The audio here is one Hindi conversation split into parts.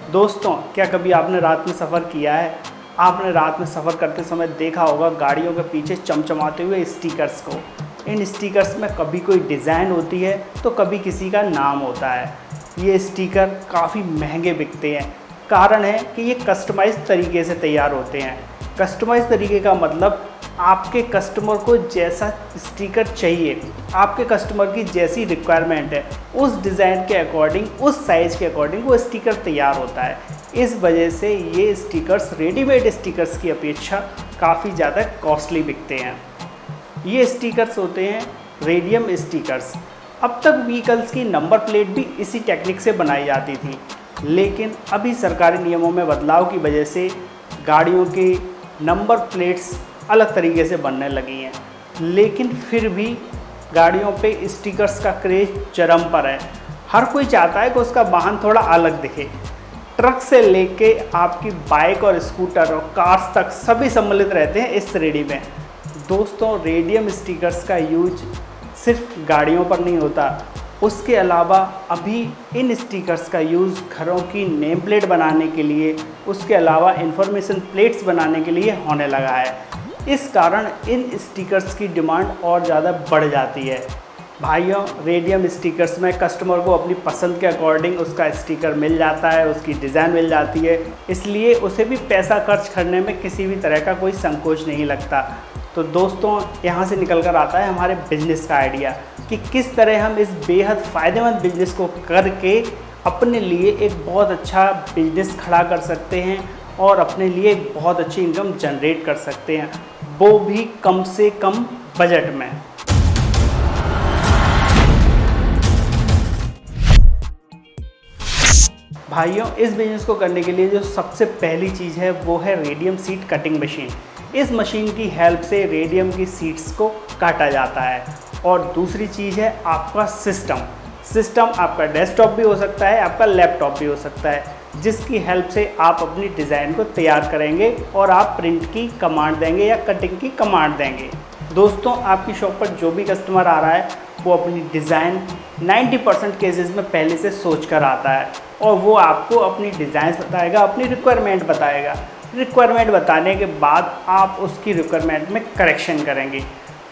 दोस्तों, क्या कभी आपने रात में सफ़र किया है? आपने रात में सफ़र करते समय देखा होगा गाड़ियों के पीछे चमचमाते हुए स्टिकर्स को। इन स्टिकर्स में कभी कोई डिज़ाइन होती है तो कभी किसी का नाम होता है। ये स्टिकर काफ़ी महंगे बिकते हैं। कारण है कि ये कस्टमाइज़ तरीके से तैयार होते हैं। कस्टमाइज़ तरीके का मतलब आपके कस्टमर को जैसा स्टिकर चाहिए, आपके कस्टमर की जैसी रिक्वायरमेंट है, उस डिज़ाइन के अकॉर्डिंग, उस साइज़ के अकॉर्डिंग वो स्टिकर तैयार होता है। इस वजह से ये स्टिकर्स रेडीमेड स्टिकर्स की अपेक्षा काफ़ी ज़्यादा कॉस्टली बिकते हैं। ये स्टिकर्स होते हैं रेडियम स्टिकर्स। अब तक व्हीकल्स की नंबर प्लेट भी इसी टेक्निक से बनाई जाती थी, लेकिन अभी सरकारी नियमों में बदलाव की वजह से गाड़ियों की नंबर प्लेट्स अलग तरीके से बनने लगी हैं। लेकिन फिर भी गाड़ियों पे स्टिकर्स का क्रेज़ चरम पर है। हर कोई चाहता है कि उसका वाहन थोड़ा अलग दिखे। ट्रक से लेके आपकी बाइक और स्कूटर और कार्स तक सभी सम्मिलित रहते हैं इस श्रेणी में। दोस्तों, रेडियम स्टिकर्स का यूज सिर्फ गाड़ियों पर नहीं होता, उसके अलावा अभी इन स्टिकर्स का यूज़ घरों की नेम प्लेट बनाने के लिए, उसके अलावा इंफॉर्मेशन प्लेट्स बनाने के लिए होने लगा है। इस कारण इन स्टिकर्स की डिमांड और ज़्यादा बढ़ जाती है। भाइयों, रेडियम स्टिकर्स में कस्टमर को अपनी पसंद के अकॉर्डिंग उसका स्टिकर मिल जाता है, उसकी डिज़ाइन मिल जाती है, इसलिए उसे भी पैसा खर्च करने में किसी भी तरह का कोई संकोच नहीं लगता। तो दोस्तों, यहाँ से निकल कर आता है हमारे बिजनेस का आइडिया कि किस तरह हम इस बेहद फ़ायदेमंद बिजनेस को करके अपने लिए एक बहुत अच्छा बिजनेस खड़ा कर सकते हैं और अपने लिए एक बहुत अच्छी इनकम जनरेट कर सकते हैं, वो भी कम से कम बजट में। भाइयों, इस बिज़नेस को करने के लिए जो सबसे पहली चीज़ है वो है रेडियम सीट कटिंग मशीन। इस मशीन की हेल्प से रेडियम की सीट्स को काटा जाता है। और दूसरी चीज़ है आपका सिस्टम आपका डेस्कटॉप भी हो सकता है, आपका लैपटॉप भी हो सकता है, जिसकी हेल्प से आप अपनी डिज़ाइन को तैयार करेंगे और आप प्रिंट की कमांड देंगे या कटिंग की कमांड देंगे। दोस्तों, आपकी शॉप पर जो भी कस्टमर आ रहा है वो अपनी डिज़ाइन 90% केसेस में पहले से सोच कर आता है और वो आपको अपनी डिज़ाइन बताएगा, अपनी रिक्वायरमेंट बताएगा। रिक्वायरमेंट बताने के बाद आप उसकी रिक्वायरमेंट में करेक्शन करेंगे।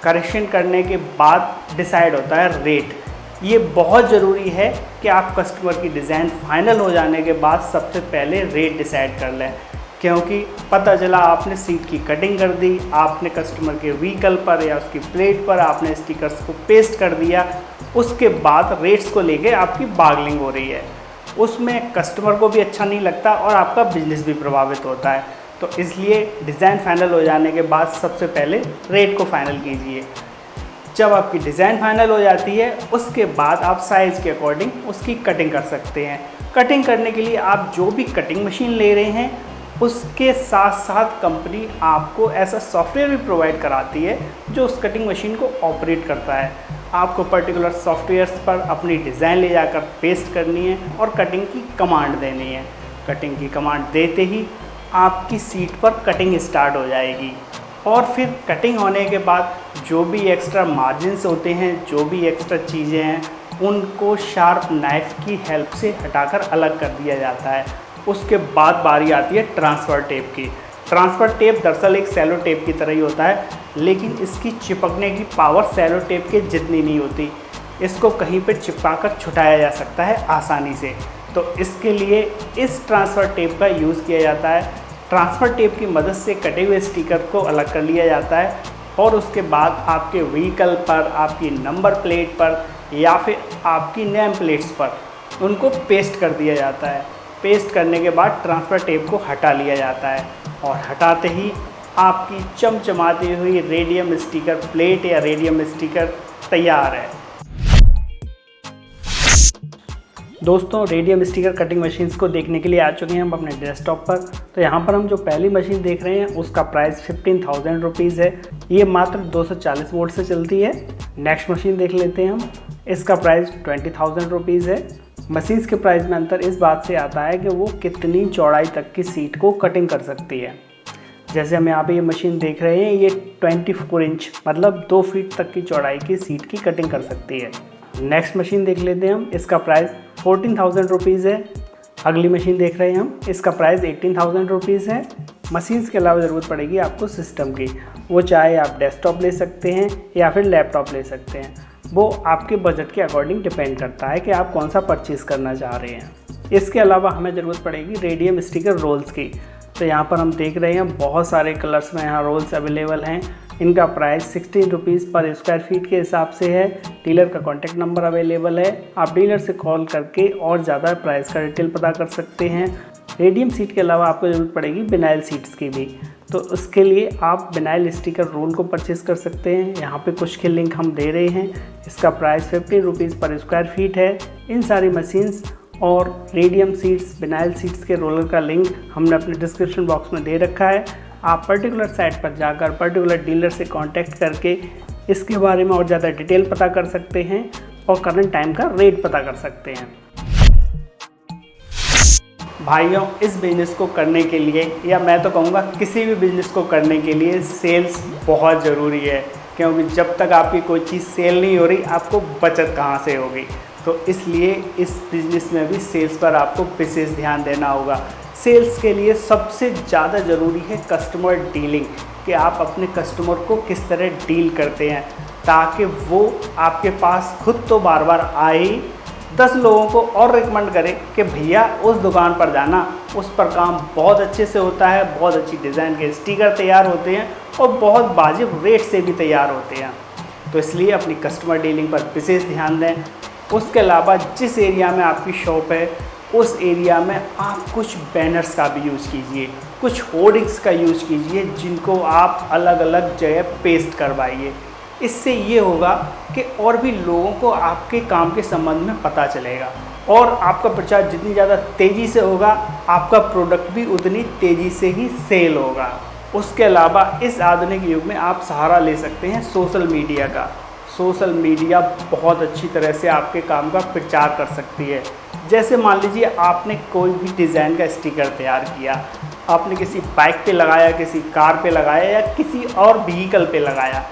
करेक्शन करने के बाद डिसाइड होता है रेट। ये बहुत ज़रूरी है कि आप कस्टमर की डिज़ाइन फाइनल हो जाने के बाद सबसे पहले रेट डिसाइड कर लें, क्योंकि पता चला आपने सीट की कटिंग कर दी, आपने कस्टमर के व्हीकल पर या उसकी प्लेट पर आपने स्टिकर्स को पेस्ट कर दिया, उसके बाद रेट्स को लेके आपकी बार्गेनिंग हो रही है। उसमें कस्टमर को भी अच्छा नहीं लगता और आपका बिजनेस भी प्रभावित होता है। तो इसलिए डिज़ाइन फाइनल हो जाने के बाद सबसे पहले रेट को फाइनल कीजिए। जब आपकी डिज़ाइन फाइनल हो जाती है उसके बाद आप साइज़ के अकॉर्डिंग उसकी कटिंग कर सकते हैं। कटिंग करने के लिए आप जो भी कटिंग मशीन ले रहे हैं उसके साथ साथ कंपनी आपको ऐसा सॉफ्टवेयर भी प्रोवाइड कराती है जो उस कटिंग मशीन को ऑपरेट करता है। आपको पर्टिकुलर सॉफ्टवेयर्स पर अपनी डिज़ाइन ले जाकर पेस्ट करनी है और कटिंग की कमांड देनी है। कटिंग की कमांड देते ही आपकी सीट पर कटिंग स्टार्ट हो जाएगी और फिर कटिंग होने के बाद जो भी एक्स्ट्रा मार्जिन्स होते हैं, जो भी एक्स्ट्रा चीज़ें हैं, उनको शार्प नाइफ की हेल्प से हटाकर अलग कर दिया जाता है। उसके बाद बारी आती है ट्रांसफ़र टेप की। ट्रांसफ़र टेप दरअसल एक सेलो टेप की तरह ही होता है, लेकिन इसकी चिपकने की पावर सेलो टेप के जितनी नहीं होती। इसको कहीं पर चिपका कर छुटाया जा सकता है आसानी से, तो इसके लिए इस ट्रांसफ़र टेप का यूज़ किया जाता है। ट्रांसफ़र टेप की मदद से कटे हुए स्टिकर को अलग कर लिया जाता है और उसके बाद आपके व्हीकल पर, आपकी नंबर प्लेट पर या फिर आपकी नेम प्लेट्स पर उनको पेस्ट कर दिया जाता है। पेस्ट करने के बाद ट्रांसफ़र टेप को हटा लिया जाता है और हटाते ही आपकी चमचमाती हुई रेडियम स्टिकर प्लेट या रेडियम स्टिकर तैयार है। दोस्तों, रेडियम स्टिकर कटिंग मशीन्स को देखने के लिए आ चुके हैं हम अपने डेस्कटॉप पर। तो यहाँ पर हम जो पहली मशीन देख रहे हैं उसका प्राइस 15,000 रुपीज़ है। ये मात्र 240 वोल्ट से चलती है। नेक्स्ट मशीन देख लेते हैं हम। इसका प्राइस 20,000 रुपीज़ है। मशीन्स के प्राइस में अंतर इस बात से आता है कि वो कितनी चौड़ाई तक की सीट को कटिंग कर सकती है। जैसे हम यहाँ पे ये मशीन देख रहे हैं, ये 24 इंच मतलब 2 फीट तक की चौड़ाई की सीट की कटिंग कर सकती है। नेक्स्ट मशीन देख लेते हैं हम। इसका प्राइस 14,000 रुपीज़ है। अगली मशीन देख रहे हैं हम, इसका प्राइस 18,000 रुपीज़ है। मशीन्स के अलावा ज़रूरत पड़ेगी आपको सिस्टम की, वो चाहे आप डेस्कटॉप ले सकते हैं या फिर लैपटॉप ले सकते हैं, वो आपके बजट के अकॉर्डिंग डिपेंड करता है कि आप कौन सा परचेज़ करना चाह रहे हैं। इसके अलावा हमें ज़रूरत पड़ेगी रेडियम स्टिकर रोल्स की। तो यहाँ पर हम देख रहे हैं बहुत सारे कलर्स में यहाँ रोल्स अवेलेबल हैं। इनका प्राइस 16 रुपीज़ पर स्क्वायर फीट के हिसाब से है। डीलर का कॉन्टैक्ट नंबर अवेलेबल है, आप डीलर से कॉल करके और ज़्यादा प्राइस का डिटेल पता कर सकते हैं। रेडियम सीट के अलावा आपको ज़रूरत पड़ेगी विनाइल सीट्स की भी, तो उसके लिए आप विनाइल स्टिकर रोल को परचेस कर सकते हैं। यहाँ पे कुछ के लिंक हम दे रहे हैं। इसका प्राइस 15 रुपीज़ पर स्क्वायर फीट है। इन सारी मशीन्स और रेडियम सीट्स, विनाइल सीट्स के रोलर का लिंक हमने अपने डिस्क्रिप्शन बॉक्स में दे रखा है। आप पर्टिकुलर साइट पर जाकर पर्टिकुलर डीलर से कांटेक्ट करके इसके बारे में और ज़्यादा डिटेल पता कर सकते हैं और करंट टाइम का रेट पता कर सकते हैं। भाइयों, इस बिज़नेस को करने के लिए, या मैं तो कहूँगा किसी भी बिज़नेस को करने के लिए सेल्स बहुत ज़रूरी है, क्योंकि जब तक आपकी कोई चीज़ सेल नहीं हो रही आपको बचत कहाँ से होगी। तो इसलिए इस बिज़नेस में भी सेल्स पर आपको विशेष ध्यान देना होगा। सेल्स के लिए सबसे ज़्यादा ज़रूरी है कस्टमर डीलिंग, कि आप अपने कस्टमर को किस तरह डील करते हैं, ताकि वो आपके पास खुद तो बार बार आए, 10 लोगों को और रिकमेंड करें कि भैया उस दुकान पर जाना, उस पर काम बहुत अच्छे से होता है, बहुत अच्छी डिज़ाइन के स्टिकर तैयार होते हैं और बहुत वाजिब रेट से भी तैयार होते हैं। तो इसलिए अपनी कस्टमर डीलिंग पर विशेष ध्यान दें। उसके अलावा जिस एरिया में आपकी शॉप है उस एरिया में आप कुछ बैनर्स का भी यूज़ कीजिए, कुछ होर्डिंग्स का यूज़ कीजिए, जिनको आप अलग अलग जगह पेस्ट करवाइए। इससे ये होगा कि और भी लोगों को आपके काम के संबंध में पता चलेगा और आपका प्रचार जितनी ज़्यादा तेज़ी से होगा आपका प्रोडक्ट भी उतनी तेज़ी से ही सेल होगा। उसके अलावा इस आधुनिक युग में आप सहारा ले सकते हैं सोशल मीडिया का। सोशल मीडिया बहुत अच्छी तरह से आपके काम का प्रचार कर सकती है। जैसे मान लीजिए आपने कोई भी डिज़ाइन का स्टिकर तैयार किया, आपने किसी बाइक पे लगाया, किसी कार पे लगाया या किसी और व्हीकल पे लगाया,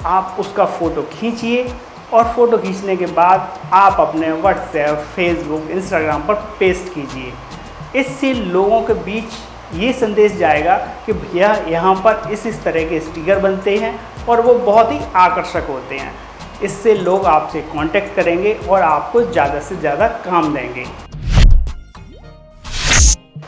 आप उसका फ़ोटो खींचिए और फ़ोटो खींचने के बाद आप अपने व्हाट्सएप, फेसबुक, इंस्टाग्राम पर पेस्ट कीजिए। इससे लोगों के बीच ये संदेश जाएगा कि भैया यहाँ पर इस तरह के स्टिकर बनते हैं और वो बहुत ही आकर्षक होते हैं। इससे लोग आपसे कांटेक्ट करेंगे और आपको ज़्यादा से ज़्यादा काम देंगे।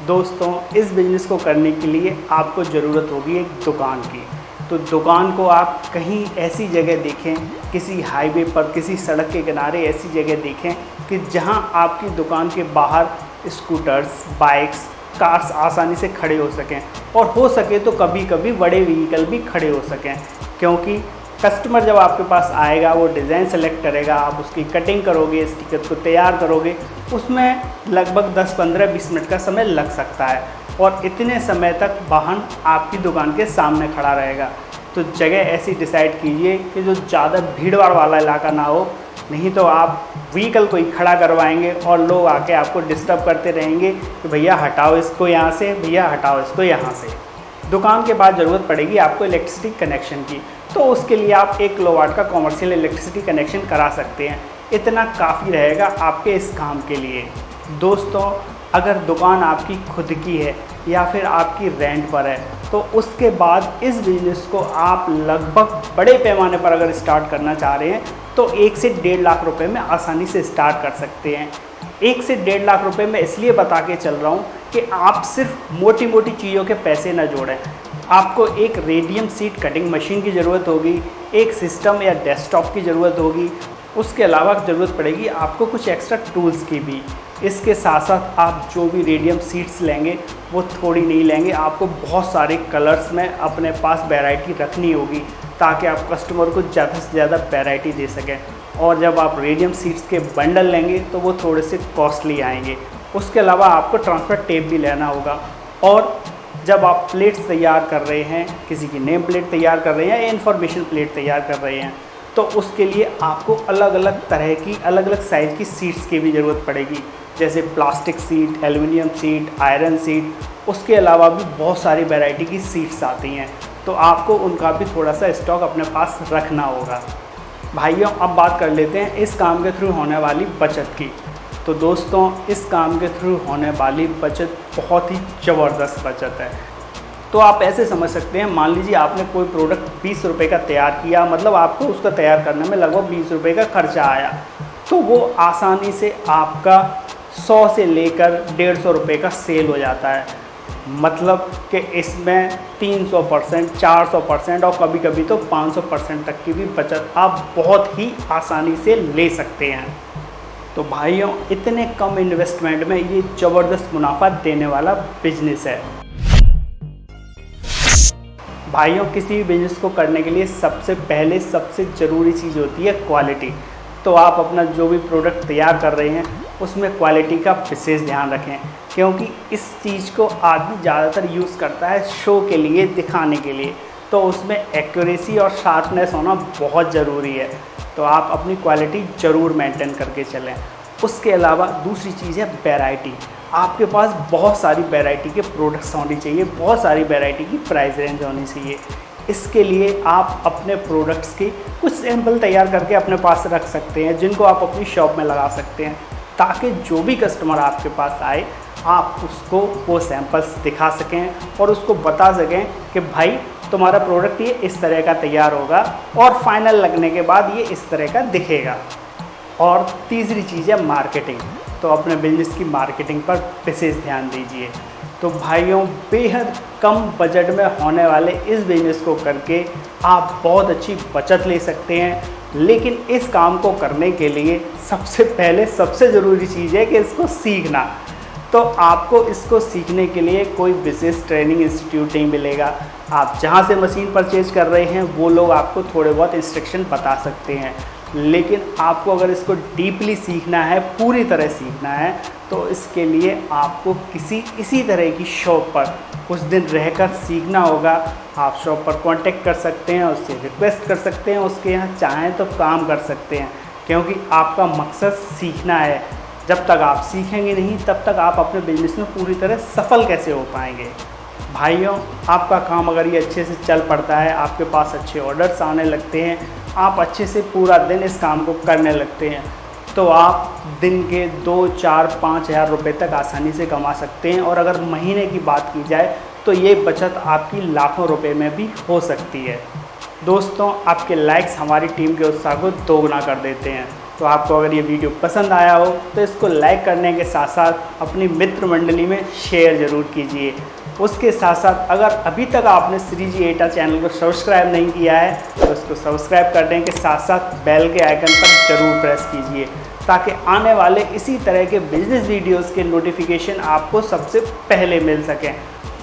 दोस्तों, इस बिज़नेस को करने के लिए आपको ज़रूरत होगी एक दुकान की। तो दुकान को आप कहीं ऐसी जगह देखें, किसी हाईवे पर, किसी सड़क के किनारे ऐसी जगह देखें कि जहां आपकी दुकान के बाहर स्कूटर्स, बाइक्स, कार्स आसानी से खड़े हो सकें और हो सके तो कभी कभी बड़े व्हीकल भी खड़े हो सकें। क्योंकि कस्टमर जब आपके पास आएगा वो डिज़ाइन सेलेक्ट करेगा, आप उसकी कटिंग करोगे, स्टिकर को तैयार करोगे, उसमें लगभग 10, 15, 20 मिनट का समय लग सकता है और इतने समय तक वाहन आपकी दुकान के सामने खड़ा रहेगा। तो जगह ऐसी डिसाइड कीजिए कि जो ज़्यादा भीड़-भाड़ वाला इलाका ना हो, नहीं तो आप व्हीकल को ही खड़ा करवाएंगे और लोग आके आपको डिस्टर्ब करते रहेंगे कि भैया हटाओ इसको यहाँ से, भैया हटाओ इसको यहाँ से। दुकान के बाद ज़रूरत पड़ेगी आपको इलेक्ट्रिसिटी कनेक्शन की, तो उसके लिए आप 1 किलोवाट का कॉमर्शियल इलेक्ट्रिसिटी कनेक्शन करा सकते हैं। इतना काफ़ी रहेगा आपके इस काम के लिए। दोस्तों, अगर दुकान आपकी खुद की है या फिर आपकी रेंट पर है, तो उसके बाद इस बिज़नेस को आप लगभग बड़े पैमाने पर अगर स्टार्ट करना चाह रहे हैं तो 1 से 1.5 लाख रुपए में आसानी से स्टार्ट कर सकते हैं। 1 से 1.5 लाख रुपए में इसलिए बता के चल रहा हूँ कि आप सिर्फ मोटी मोटी चीज़ों के पैसे न जोड़ें। आपको एक रेडियम सीट कटिंग मशीन की ज़रूरत होगी, एक सिस्टम या डेस्कटॉप की ज़रूरत होगी, उसके अलावा ज़रूरत पड़ेगी आपको कुछ एक्स्ट्रा टूल्स की भी। इसके साथ साथ आप जो भी रेडियम सीट्स लेंगे वो थोड़ी नहीं लेंगे, आपको बहुत सारे कलर्स में अपने पास वैरायटी रखनी होगी ताकि आप कस्टमर को ज़्यादा से ज़्यादा वैरायटी दे सकें। और जब आप रेडियम सीट्स के बंडल लेंगे तो वो थोड़े से कॉस्टली आएंगे। उसके अलावा आपको ट्रांसफ़र टेप भी लेना होगा। और जब आप प्लेट्स तैयार कर रहे हैं, किसी की नेम प्लेट तैयार कर रहे हैं या इन्फॉर्मेशन प्लेट तैयार कर रहे हैं, तो उसके लिए आपको अलग अलग तरह की, अलग अलग साइज़ की सीट्स की भी ज़रूरत पड़ेगी, जैसे plastic sheet, aluminium seat, iron seat. उसके अलावा भी बहुत सारी वैरायटी की सीट्स आती हैं, तो आपको उनका भी थोड़ा सा स्टॉक अपने पास रखना होगा। भाइयों, अब बात कर लेते हैं इस काम के थ्रू होने वाली बचत की। तो दोस्तों इस काम के थ्रू होने वाली बचत बहुत ही ज़बरदस्त बचत है। तो आप ऐसे समझ सकते हैं, मान लीजिए आपने कोई प्रोडक्ट 20 रुपये का तैयार किया, मतलब आपको उसका तैयार करने में लगभग 20 रुपये का खर्चा आया, तो वो आसानी से आपका 100 से लेकर 150 रुपये का सेल हो जाता है। मतलब कि इसमें 300%, 400% और कभी कभी तो 500% तक की भी बचत आप बहुत ही आसानी से ले सकते हैं। तो भाइयों इतने कम इन्वेस्टमेंट में ये ज़बरदस्त मुनाफा देने वाला बिजनेस है। भाइयों किसी भी बिज़नेस को करने के लिए सबसे पहले सबसे ज़रूरी चीज़ होती है क्वालिटी। तो आप अपना जो भी प्रोडक्ट तैयार कर रहे हैं उसमें क्वालिटी का विशेष ध्यान रखें, क्योंकि इस चीज़ को आदमी ज़्यादातर यूज़ करता है शो के लिए, दिखाने के लिए, तो उसमें एक्यूरेसी और शार्पनेस होना बहुत ज़रूरी है। तो आप अपनी क्वालिटी ज़रूर मेंटेन करके चलें। उसके अलावा दूसरी चीज़ है वैरायटी। आपके पास बहुत सारी वैरायटी के प्रोडक्ट्स होनी चाहिए, बहुत सारी वैरायटी की प्राइस रेंज होनी चाहिए। इसके लिए आप अपने प्रोडक्ट्स की कुछ सैंपल तैयार करके अपने पास रख सकते हैं, जिनको आप अपनी शॉप में लगा सकते हैं, ताकि जो भी कस्टमर आपके पास आए आप उसको वो सैंपल्स दिखा सकें और उसको बता सकें कि भाई तुम्हारा प्रोडक्ट ये इस तरह का तैयार होगा और फाइनल लगने के बाद ये इस तरह का दिखेगा। और तीसरी चीज़ है मार्केटिंग। तो अपने बिजनेस की मार्केटिंग पर विशेष ध्यान दीजिए। तो भाइयों बेहद कम बजट में होने वाले इस बिज़नेस को करके आप बहुत अच्छी बचत ले सकते हैं। लेकिन इस काम को करने के लिए सबसे पहले सबसे ज़रूरी चीज़ है कि इसको सीखना। तो आपको इसको सीखने के लिए कोई विशेष ट्रेनिंग इंस्टीट्यूट नहीं मिलेगा। आप जहाँ से मशीन परचेज कर रहे हैं वो लोग आपको थोड़े बहुत इंस्ट्रक्शन बता सकते हैं, लेकिन आपको अगर इसको डीपली सीखना है, पूरी तरह सीखना है, तो इसके लिए आपको इसी तरह की शॉप पर कुछ दिन रहकर सीखना होगा। आप शॉप पर कांटेक्ट कर सकते हैं, उससे रिक्वेस्ट कर सकते हैं, उसके यहाँ चाहें तो काम कर सकते हैं, क्योंकि आपका मकसद सीखना है। जब तक आप सीखेंगे नहीं तब तक आप अपने बिजनेस में पूरी तरह सफल कैसे हो पाएंगे। भाइयों आपका काम अगर ये अच्छे से चल पड़ता है, आपके पास अच्छे ऑर्डर्स आने लगते हैं, आप अच्छे से पूरा दिन इस काम को करने लगते हैं, तो आप दिन के 2, 4, 5 हज़ार रुपये तक आसानी से कमा सकते हैं। और अगर महीने की बात की जाए तो ये बचत आपकी लाखों रुपए में भी हो सकती है। दोस्तों आपके लाइक्स हमारी टीम के उत्साह को दोगुना कर देते हैं। तो आपको अगर ये वीडियो पसंद आया हो तो इसको लाइक करने के साथ साथ अपनी मित्र मंडली में शेयर ज़रूर कीजिए। उसके साथ साथ अगर अभी तक आपने श्री जी एटा चैनल को सब्सक्राइब नहीं किया है तो इसको सब्सक्राइब करने के साथ साथ बेल के आइकन पर ज़रूर प्रेस कीजिए, ताकि आने वाले इसी तरह के बिजनेस वीडियोस के नोटिफिकेशन आपको सबसे पहले मिल सकें।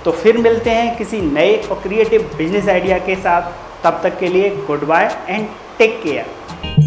तो फिर मिलते हैं किसी नए और क्रिएटिव बिजनेस आइडिया के साथ। तब तक के लिए goodbye and take care.